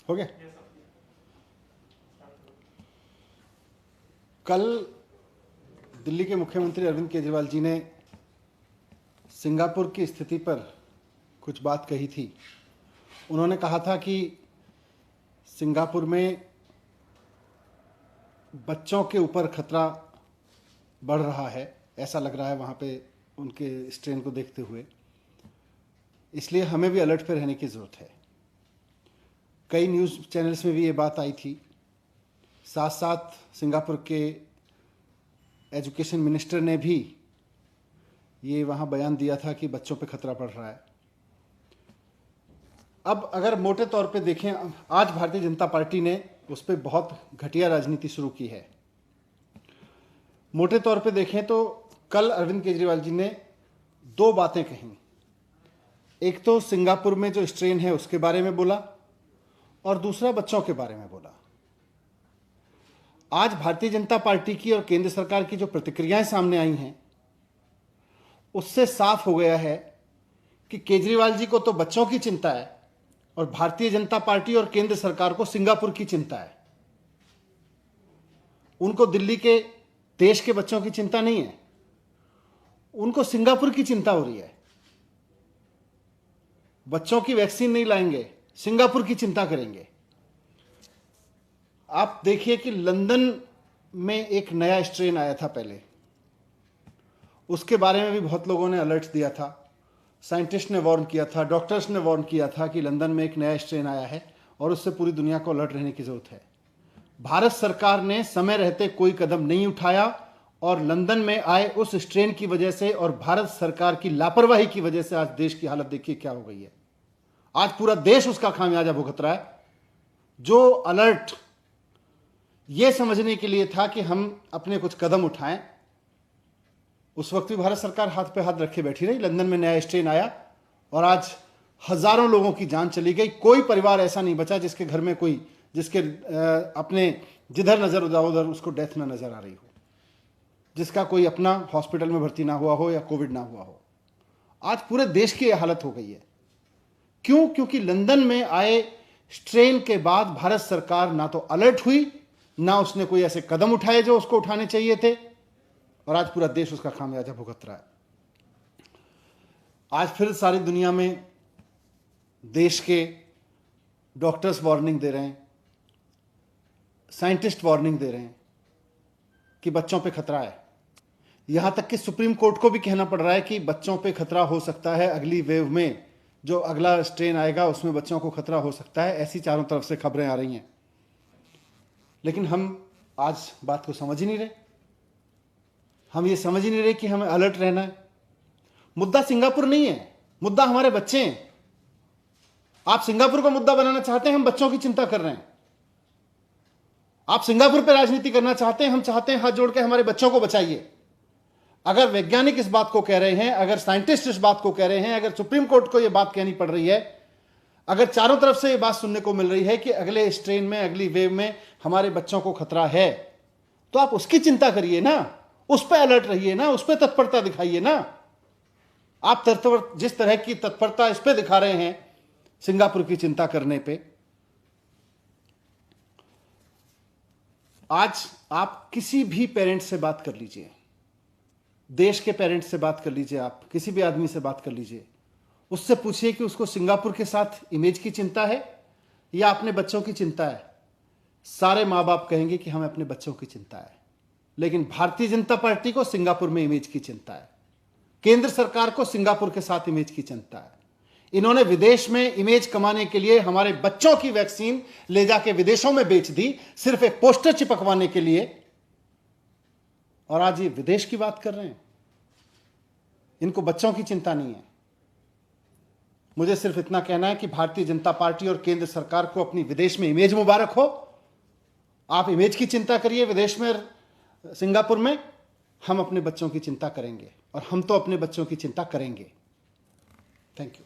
हो गया। कल दिल्ली के मुख्यमंत्री अरविंद केजरीवाल जी ने सिंगापुर की स्थिति पर कुछ बात कही थी। उन्होंने कहा था कि सिंगापुर में बच्चों के ऊपर खतरा बढ़ रहा है, ऐसा लग रहा है वहाँ पे उनके स्ट्रेन को देखते हुए, इसलिए हमें भी अलर्ट पे रहने की ज़रूरत है। कई न्यूज़ चैनल्स में भी ये बात आई थी। साथ साथ सिंगापुर के एजुकेशन मिनिस्टर ने भी ये वहाँ बयान दिया था कि बच्चों पे खतरा बढ़ रहा है। अब अगर मोटे तौर पे देखें, आज भारतीय जनता पार्टी ने उस पर बहुत घटिया राजनीति शुरू की है। मोटे तौर पे देखें तो कल अरविंद केजरीवाल जी ने दो बातें कहीं। एक तो सिंगापुर में जो स्ट्रेन है उसके बारे में बोला और दूसरा बच्चों के बारे में बोला। आज भारतीय जनता पार्टी की और केंद्र सरकार की जो प्रतिक्रियाएं सामने आई हैं उससे साफ हो गया है कि केजरीवाल जी को तो बच्चों की चिंता है और भारतीय जनता पार्टी और केंद्र सरकार को सिंगापुर की चिंता है। उनको दिल्ली के देश के बच्चों की चिंता नहीं है, उनको सिंगापुर की चिंता हो रही है। बच्चों की वैक्सीन नहीं लाएंगे, सिंगापुर की चिंता करेंगे। आप देखिए कि लंदन में एक नया स्ट्रेन आया था पहले, उसके बारे में भी बहुत लोगों ने अलर्ट दिया था। साइंटिस्ट ने वार्न किया था, डॉक्टर्स ने वार्न किया था कि लंदन में एक नया स्ट्रेन आया है और उससे पूरी दुनिया को अलर्ट रहने की जरूरत है। भारत सरकार ने समय रहते कोई कदम नहीं उठाया और लंदन में आए उस स्ट्रेन की वजह से और भारत सरकार की लापरवाही की वजह से आज देश की हालत देखिए क्या हो गई है। आज पूरा देश उसका खामियाजा भुगत रहा है। जो अलर्ट ये समझने के लिए था कि हम अपने कुछ कदम उठाएं, उस वक्त भी भारत सरकार हाथ पे हाथ रखे बैठी रही। लंदन में नया स्ट्रेन आया और आज हजारों लोगों की जान चली गई। कोई परिवार ऐसा नहीं बचा जिसके घर में कोई जिसके अपने जिधर नजर उधर उसको डेथ ना नजर आ रही हो, जिसका कोई अपना हॉस्पिटल में भर्ती ना हुआ हो या कोविड ना हुआ हो। आज पूरे देश की यह हालत हो गई है। क्यों? क्योंकि लंदन में आए स्ट्रेन के बाद भारत सरकार ना तो अलर्ट हुई, ना उसने कोई ऐसे कदम उठाए जो उसको उठाने चाहिए थे और आज पूरा देश उसका खामियाजा भुगत रहा है। आज फिर सारी दुनिया में देश के डॉक्टर्स वार्निंग दे रहे हैं, साइंटिस्ट वार्निंग दे रहे हैं कि बच्चों पे खतरा है। यहां तक कि सुप्रीम कोर्ट को भी कहना पड़ रहा है कि बच्चों पे खतरा हो सकता है, अगली वेव में जो अगला स्ट्रेन आएगा उसमें बच्चों को खतरा हो सकता है। ऐसी चारों तरफ से खबरें आ रही हैं, लेकिन हम आज बात को समझ ही नहीं रहे। हम ये समझ ही नहीं रहे कि हमें अलर्ट रहना है। मुद्दा सिंगापुर नहीं है, मुद्दा हमारे बच्चे हैं। आप सिंगापुर को मुद्दा बनाना चाहते हैं, हम बच्चों की चिंता कर रहे हैं। आप सिंगापुर पे राजनीति करना चाहते हैं, हम चाहते हैं हाथ जोड़ के हमारे बच्चों को बचाइए। अगर वैज्ञानिक इस बात को कह रहे हैं, अगर साइंटिस्ट इस बात को कह रहे हैं, अगर सुप्रीम कोर्ट को यह बात कहनी पड़ रही है, अगर चारों तरफ से यह बात सुनने को मिल रही है कि अगले स्ट्रेन में, अगली वेव में हमारे बच्चों को खतरा है, तो आप उसकी चिंता करिए ना, उस पर अलर्ट रहिए ना, उस पर तत्परता दिखाइए ना। आप जिस तरह की तत्परता इस पर दिखा रहे हैं सिंगापुर की चिंता करने पे, आज आप किसी भी पेरेंट्स से बात कर लीजिए, देश के पेरेंट्स से बात कर लीजिए, आप किसी भी आदमी से बात कर लीजिए, उससे पूछिए कि उसको सिंगापुर के साथ इमेज की चिंता है या अपने बच्चों की चिंता है। सारे माँ बाप कहेंगे कि हमें अपने बच्चों की चिंता है। लेकिन भारतीय जनता पार्टी को सिंगापुर में इमेज की चिंता है, केंद्र सरकार को सिंगापुर के साथ इमेज की चिंता है। इन्होंने विदेश में इमेज कमाने के लिए हमारे बच्चों की वैक्सीन ले जाके विदेशों में बेच दी, सिर्फ एक पोस्टर चिपकवाने के लिए, और आज ये विदेश की बात कर रहे हैं। इनको बच्चों की चिंता नहीं है। मुझे सिर्फ इतना कहना है कि भारतीय जनता पार्टी और केंद्र सरकार को अपनी विदेश में इमेज मुबारक हो। आप इमेज की चिंता करिए विदेश में, सिंगापुर में। हम अपने बच्चों की चिंता करेंगे और हम तो अपने बच्चों की चिंता करेंगे। Thank you.